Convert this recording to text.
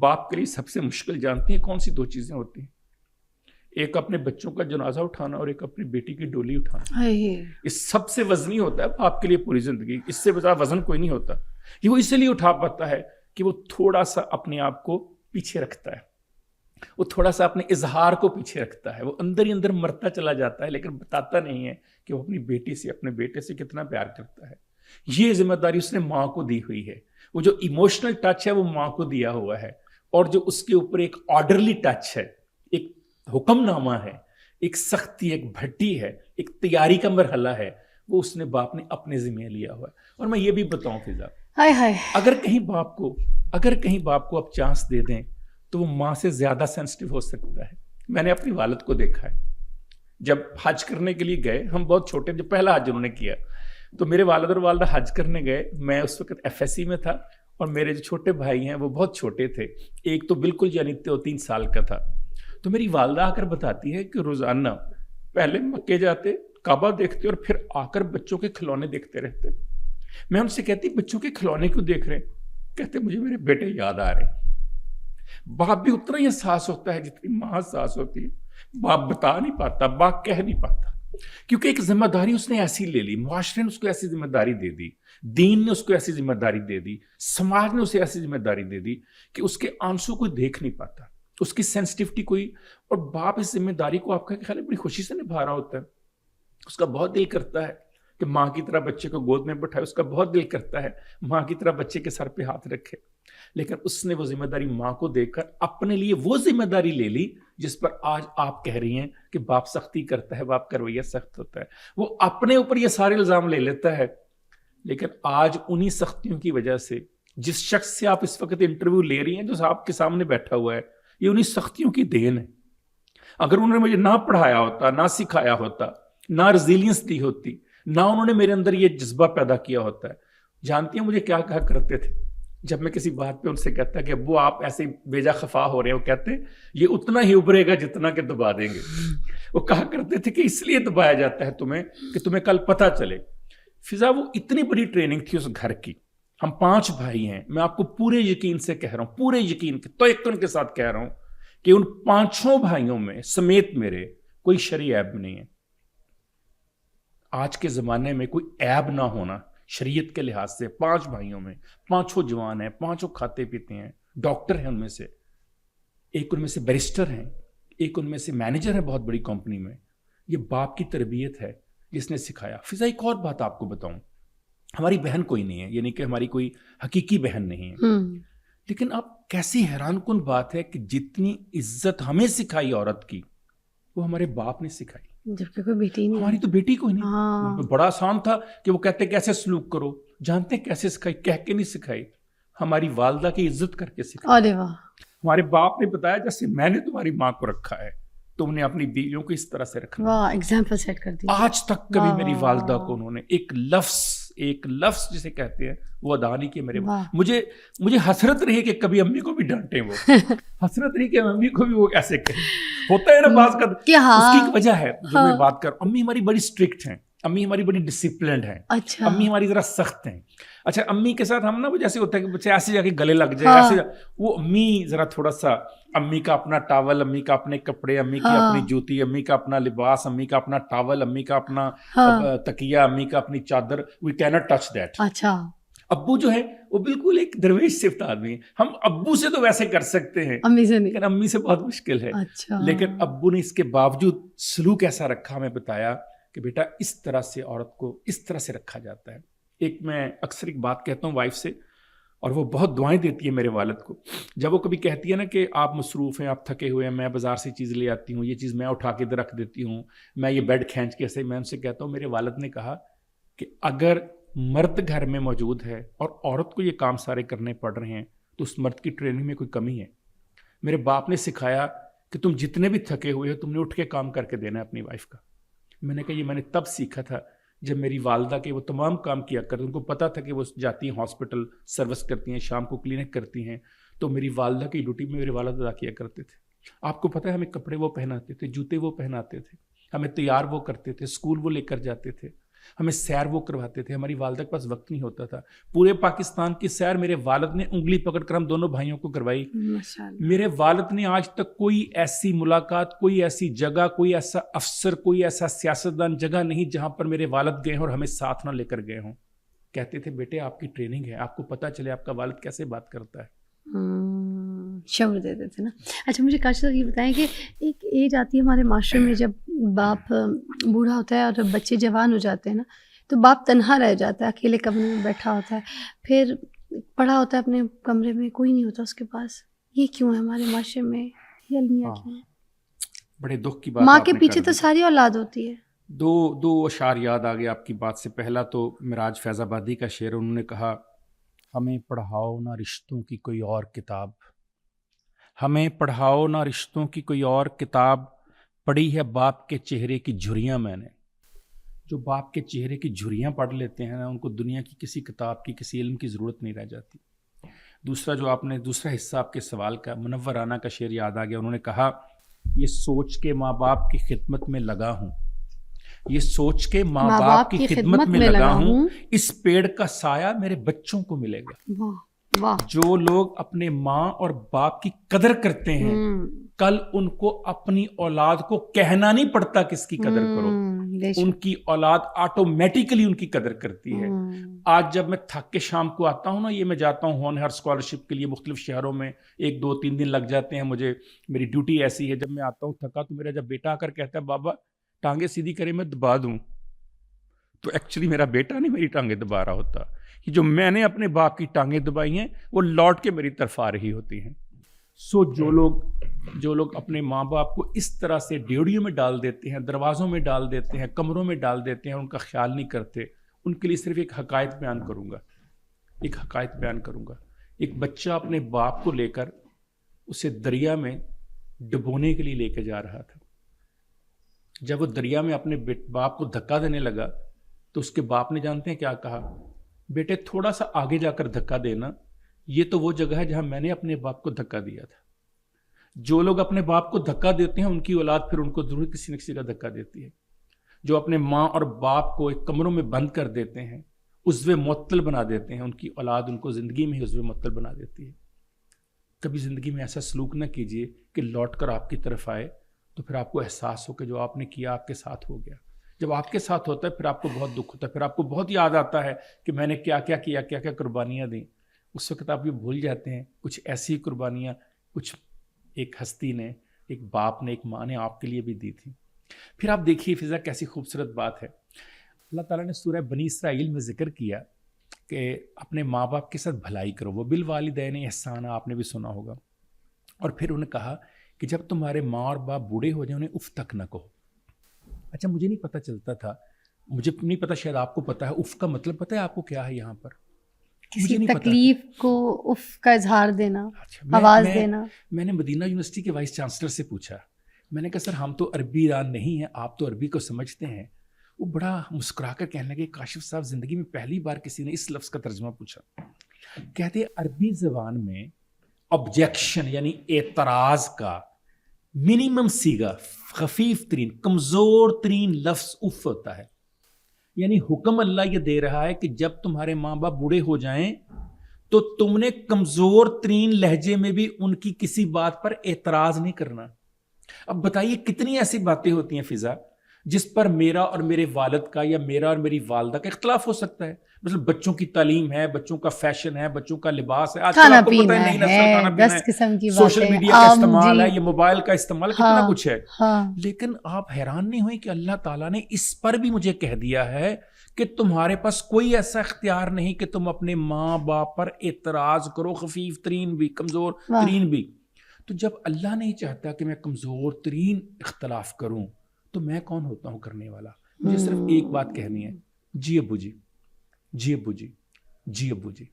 बाप के लिए सबसे मुश्किल जानती हैं कौन सी दो चीजें होती हैं? एक अपने बच्चों का जनाजा उठाना और एक अपनी बेटी की डोली उठाना। ये सबसे वजनी होता है बाप के लिए पूरी जिंदगी, इससे बड़ा वजन कोई नहीं होता। ये वो इसलिए उठा पाता है कि वो थोड़ा सा अपने आप को पीछे रखता है, वो थोड़ा सा अपने इजहार को पीछे रखता है, वो अंदर ही अंदर मरता चला जाता है लेकिन बताता नहीं है कि वो अपनी बेटी से, अपने बेटे से कितना प्यार करता है। ये जिम्मेदारी उसने माँ को दी हुई है। वो जो इमोशनल टच है वो माँ को दिया हुआ है, और जो उसके ऊपर एक ऑर्डरली टच है, एक हुक्मनामा है, एक सख्ती, एक भट्टी है, एक तैयारी का मरहला है, वो उसने बाप ने अपने जिम्मे लिया हुआ है। और मैं ये भी बताऊं फिजा, हाय हाय, अगर कहीं बाप को आप चांस दे दें तो वो माँ से ज्यादा सेंसिटिव हो सकता है। मैंने अपनी वालिद को देखा है, जब हज करने के लिए गए, हम बहुत छोटे, जब पहला हज उन्होंने किया तो मेरे वालिद और वालिदा हज करने गए, मैं उस वक्त एफएससी में था और मेरे जो छोटे भाई हैं वो बहुत छोटे थे, एक तो बिल्कुल यानी 3 साल का था। तो मेरी वालिदा आकर बताती है कि रोजाना पहले मक्के जाते, काबा देखते और फिर आकर बच्चों के खिलौने देखते रहते। मैं उनसे कहती बच्चों के खिलौने क्यों देख रहे? कहते मुझे मेरे बेटे याद आ रहे। बाप भी उतना ही एहसास होता है जितनी माँ एहसास होती है। बाप बता नहीं पाता, बाप कह नहीं पाता, क्योंकि एक जिम्मेदारी उसने ऐसी ले ली, मुआशरे ने उसको ऐसी जिम्मेदारी दे दी, दीन ने उसको ऐसी जिम्मेदारी दे दी, समाज ने उसे ऐसी जिम्मेदारी दे दी कि उसके आंसू कोई देख नहीं पाता, उसकी सेंसिटिविटी कोई। और बाप इस जिम्मेदारी को आपका ख्याल बड़ी खुशी से निभा रहा होता है। उसका बहुत दिल करता है कि माँ की तरह बच्चे को गोद में बैठाए, उसका बहुत दिल करता है माँ की तरह बच्चे के सर पे हाथ रखे, लेकिन उसने वो जिम्मेदारी माँ को देकर अपने लिए वो जिम्मेदारी ले ली जिस पर आज आप कह रही हैं कि बाप सख्ती करता है, बाप का रवैया सख्त होता है। वो अपने ऊपर ये सारे इल्जाम ले लेता है, लेकिन आज उन्हीं सख्तियों की वजह से जिस शख्स से आप इस वक्त इंटरव्यू ले रही हैं, जो आपके सामने बैठा हुआ है, ये उन्हीं सख्तियों की देन है। अगर उन्होंने मुझे ना पढ़ाया होता, ना सिखाया होता, ना रेजिलियंस दी होती, ना उन्होंने मेरे अंदर ये जज्बा पैदा किया होता है, जानती हैं मुझे क्या कहा करते थे जब मैं किसी बात पे उनसे कहता कि अब्बू आप ऐसे बेजा खफा हो रहे हो? कहते ये उतना ही उभरेगा जितना कि दबा देंगे। वो कहा करते थे कि इसलिए दबाया जाता है तुम्हें कि तुम्हें कल पता चले। फिजा वो इतनी बड़ी ट्रेनिंग थी उस घर की। हम 5 भाई हैं, मैं आपको पूरे यकीन से कह रहा हूं, पूरे यकीन के तयक्कुन के साथ कह रहा हूं कि उन 5 भाइयों में समेत मेरे कोई शरई ऐब नहीं है। आज के जमाने में कोई ऐब ना होना शरीयत के लिहाज से, 5 भाइयों में 5 जवान हैं, 5 खाते पीते हैं, डॉक्टर हैं उनमें से, एक उनमें से बैरिस्टर हैं, एक उनमें से मैनेजर है बहुत बड़ी कंपनी में। ये बाप की तरबियत है जिसने सिखाया। फिजा एक और बात आपको बताऊं, हमारी बहन कोई नहीं है, यानी कि हमारी कोई हकीकी बहन नहीं है, लेकिन अब कैसी हैरानकुन बात है कि जितनी इज्जत हमें सिखाई औरत की, वो हमारे बाप ने सिखाई, जबकि कोई बेटी नहीं, हमारी तो बेटी कोई नहीं। हाँ। बड़ा आसान था कि वो कहते कैसे सलूक करो, जानते कैसे सिखाई? कह के नहीं सिखाई, हमारी वालदा की इज्जत करके सिखाई। अरे वाह। हमारे बाप ने बताया जैसे मैंने तुम्हारी माँ को रखा है, तुमने अपनी बीवियों को इस तरह से रखना। वाह, एग्जाम्पल सेट कर दी। आज तक कभी मेरी वालदा को उन्होंने एक लफ्ज जिसे कहते हैं वो अदा नहीं किया मेरे। मुझे हसरत रही कि कभी अम्मी को भी डांटे वो हसरत रही कि अम्मी को भी वो ऐसे कहे। होता है ना बात का, उसकी एक वजह है जो मैं बात कर। अम्मी हमारी बड़ी स्ट्रिक्ट हैं, अम्मी हमारी बड़ी डिसिप्लिन्ड हैं, अच्छा। अम्मी हमारी जरा सख्त हैं। अच्छा, अम्मी के साथ हम ना वो जैसे होता है कि बच्चे ऐसे जाके गले लग जाए, ऐसे वो अम्मी जरा थोड़ा सा, अम्मी का अपना टावल, अम्मी का अपने कपड़े, अम्मी की अपनी जूती, अम्मी का अपना लिबास, अम्मी का अपना टावल, अम्मी का अपना तकिया, अम्मी का अपनी चादर, we can not touch that. अच्छा। अब्बू जो है वो बिल्कुल एक दरवेश सिफ्त आदमी है। हम अब्बू से तो वैसे कर सकते हैं, अम्मी से नहीं, लेकिन अम्मी से बहुत मुश्किल है। अच्छा। लेकिन अब्बू ने इसके बावजूद सलूक ऐसा रखा, हमें बताया कि बेटा इस तरह से औरत को इस तरह से रखा जाता है। एक मैं अक्सर एक बात कहता हूँ वाइफ से, और वो बहुत दुआएं देती है मेरे वालिद को। जब वो कभी कहती है ना कि आप मसरूफ़ हैं, आप थके हुए हैं, मैं बाज़ार से चीज़ ले आती हूँ, ये चीज़ मैं उठा के इधर रख देती हूँ, मैं ये बेड खींच के ऐसे, मैं उनसे कहता हूँ मेरे वालिद ने कहा कि अगर मर्द घर में मौजूद है और औरत को ये काम सारे करने पड़ रहे हैं तो उस मर्द की ट्रेनिंग में कोई कमी है। मेरे बाप ने सिखाया कि तुम जितने भी थके हुए हो तुमने उठ के काम करके देना है अपनी वाइफ का। मैंने कहा ये मैंने तब सीखा था जब मेरी वालदा के वो तमाम काम किया करते, उनको पता था कि वो जाती हैं हॉस्पिटल सर्विस करती हैं, शाम को क्लिनिक करती हैं, तो मेरी वालदा की ड्यूटी में मेरे वालिद अदा किया करते थे। आपको पता है हमें कपड़े वो पहनाते थे, जूते वो पहनाते थे, हमें तैयार वो करते थे, स्कूल वो लेकर जाते थे, ہمیں سیر وہ کرواتے تھے, ہماری والدہ کے پاس وقت نہیں ہوتا تھا. پورے پاکستان کی سیر میرے والد نے انگلی پکڑ کر ہم دونوں بھائیوں کو کروائی. میرے والد نے آج تک کوئی ایسی ملاقات, کوئی ایسی جگہ, کوئی ایسا افسر, کوئی ایسا سیاستدان جگہ نہیں جہاں پر میرے والد گئے ہوں اور ہمیں ساتھ نہ لے کر گئے ہوں. کہتے تھے بیٹے آپ کی ٹریننگ ہے, آپ کو پتہ چلے آپ کا والد کیسے بات کرتا ہے. شعور دیتے تھے نا. اچھا مجھے کاشف صاحب یہ بتائیں کہ ایک ایج آتی ہے ہمارے معاشرے میں جب باپ بوڑھا ہوتا ہے اور بچے جوان ہو جاتے ہیں نا, تو باپ تنہا رہ جاتا ہے, اکیلے کمرے میں بیٹھا ہوتا ہے, پھر پڑا ہوتا ہے اپنے کمرے میں, کوئی نہیں ہوتا اس کے پاس. یہ کیوں ہے ہمارے معاشرے میں, یہ المیہ کیوں ہے؟ بڑے دکھ کی بات. ماں کے پیچھے تو ساری اولاد ہوتی ہے. دو اشعار یاد آ گئے آپ کی بات سے. پہلا تو معراج فیض آبادی کا شعر, انہوں نے کہا ہمیں پڑھاؤ نہ رشتوں کی کوئی اور کتاب, ہمیں پڑھاؤ نہ رشتوں کی کوئی اور کتاب, پڑھی ہے باپ کے چہرے کی جھریاں میں نے. جو باپ کے چہرے کی جھریاں پڑھ لیتے ہیں نا, ان کو دنیا کی کسی کتاب کی, کسی علم کی ضرورت نہیں رہ جاتی. دوسرا جو آپ نے دوسرا حصہ آپ کے سوال کا, منور رانا کا شعر یاد آ گیا. انہوں نے کہا یہ سوچ کے ماں باپ کی خدمت میں لگا ہوں, یہ سوچ کے ماں باپ کی خدمت میں لگا ہوں, اس پیڑ کا سایہ میرے بچوں کو ملے گا. جو لوگ اپنے ماں اور باپ کی قدر کرتے ہیں, کل ان کو اپنی اولاد کو کہنا نہیں پڑتا کس کی قدر کرو, ان کی اولاد آٹومیٹیکلی ان کی قدر کرتی ہے. آج جب میں تھک کے شام کو آتا ہوں نا, یہ میں جاتا ہوں ہونہار اسکالرشپ کے لیے مختلف شہروں میں, 1-2-3 دن لگ جاتے ہیں مجھے, میری ڈیوٹی ایسی ہے. جب میں آتا ہوں تھکا تو میرا جب بیٹا آ کر کہتا ہے بابا ٹانگیں سیدھی کرے میں دبا دوں, تو ایکچولی میرا بیٹا نہیں میری ٹانگیں دبا رہا ہوتا, کہ جو میں نے اپنے باپ کی ٹانگیں دبائی ہیں وہ لوٹ کے میری طرف آ رہی ہوتی ہیں. سو جو لوگ اپنے ماں باپ کو اس طرح سے ڈیوڑیوں میں ڈال دیتے ہیں, دروازوں میں ڈال دیتے ہیں, کمروں میں ڈال دیتے ہیں, ان کا خیال نہیں کرتے, ان کے لیے صرف ایک حقائق بیان کروں گا. ایک بچہ اپنے باپ کو لے کر اسے دریا میں ڈبونے کے لیے لے کے جا رہا تھا. جب وہ دریا میں اپنے باپ کو دھکا دینے لگا تو اس کے باپ نے جانتے ہیں کیا کہا, بیٹے تھوڑا سا آگے جا کر دھکا دینا, یہ تو وہ جگہ ہے جہاں میں نے اپنے باپ کو دھکا دیا تھا. جو لوگ اپنے باپ کو دھکا دیتے ہیں ان کی اولاد پھر ان کو ضرور کسی نہ کسی کا دھکا دیتی ہے. جو اپنے ماں اور باپ کو ایک کمروں میں بند کر دیتے ہیں, عضو معطل بنا دیتے ہیں, ان کی اولاد ان کو زندگی میں ہی عضو معطل بنا دیتی ہے. کبھی زندگی میں ایسا سلوک نہ کیجیے کہ لوٹ کر آپ کی طرف آئے تو پھر آپ کو احساس ہو کہ جو آپ نے کیا آپ کے ساتھ ہو گیا. جب آپ کے ساتھ ہوتا ہے پھر آپ کو بہت دکھ ہوتا ہے, پھر آپ کو بہت یاد آتا ہے کہ میں نے کیا کیا کیا, کیا کیا قربانیاں دیں. اس وقت آپ یہ بھول جاتے ہیں کچھ ایسی قربانیاں کچھ ایک ہستی نے, ایک باپ نے, ایک ماں نے آپ کے لیے بھی دی تھی. پھر آپ دیکھیے فضا کیسی خوبصورت بات ہے. اللہ تعالیٰ نے سورہ بنی اسرائیل میں ذکر کیا کہ اپنے ماں باپ کے ساتھ بھلائی کرو, وہ بالوالدین احسانا, آپ نے بھی سنا ہوگا. اور پھر انہوں نے کہا کہ جب تمہارے ماں اور باپ بوڑھے ہو جائیں انہیں اف تک نہ کہو. اچھا مجھے نہیں پتہ چلتا تھا, مجھے نہیں پتہ, شاید آپ کو پتہ ہے اف کا مطلب پتہ ہے آپ کو کیا ہے یہاں پر؟ کسی تکلیف کو اف کا اظہار دینا, آواز دینا. میں نے مدینہ یونیورسٹی کے وائس چانسلر سے پوچھا, میں نے کہا سر ہم تو عربی دان نہیں ہیں, آپ تو عربی کو سمجھتے ہیں. وہ بڑا مسکرا کر کہنے لگے کاشف صاحب زندگی میں پہلی بار کسی نے اس لفظ کا ترجمہ پوچھا. کہتے عربی زبان میں آبجیکشن یعنی اعتراض کا منیمم سیگا, خفیف ترین, کمزور ترین لفظ اف ہوتا ہے. یعنی حکم اللہ یہ دے رہا ہے کہ جب تمہارے ماں باپ بوڑھے ہو جائیں تو تم نے کمزور ترین لہجے میں بھی ان کی کسی بات پر اعتراض نہیں کرنا. اب بتائیے کتنی ایسی باتیں ہوتی ہیں فضا جس پر میرا اور میرے والد کا یا میرا اور میری والدہ کا اختلاف ہو سکتا ہے. مثلا بچوں کی تعلیم ہے, بچوں کا فیشن ہے, بچوں کا لباس ہے, آج کل آپ کو پتہ ہے نئی نسل کھانا پینا ہے, سوشل میڈیا کا استعمال ہے, یہ موبائل کا استعمال, کتنا کچھ ہے. لیکن آپ حیران نہیں ہوئے کہ اللہ تعالیٰ نے اس پر بھی مجھے کہہ دیا ہے کہ تمہارے پاس کوئی ایسا اختیار نہیں کہ تم اپنے ماں باپ پر اعتراض کرو, خفیف ترین بھی, کمزور ترین بھی. تو جب اللہ نہیں چاہتا کہ میں کمزور ترین اختلاف کروں تو میں کون ہوتا ہوں کرنے والا. مجھے صرف ایک بات کہنی ہے, جی ابو جی, جی ابو جی, جی ابو جی.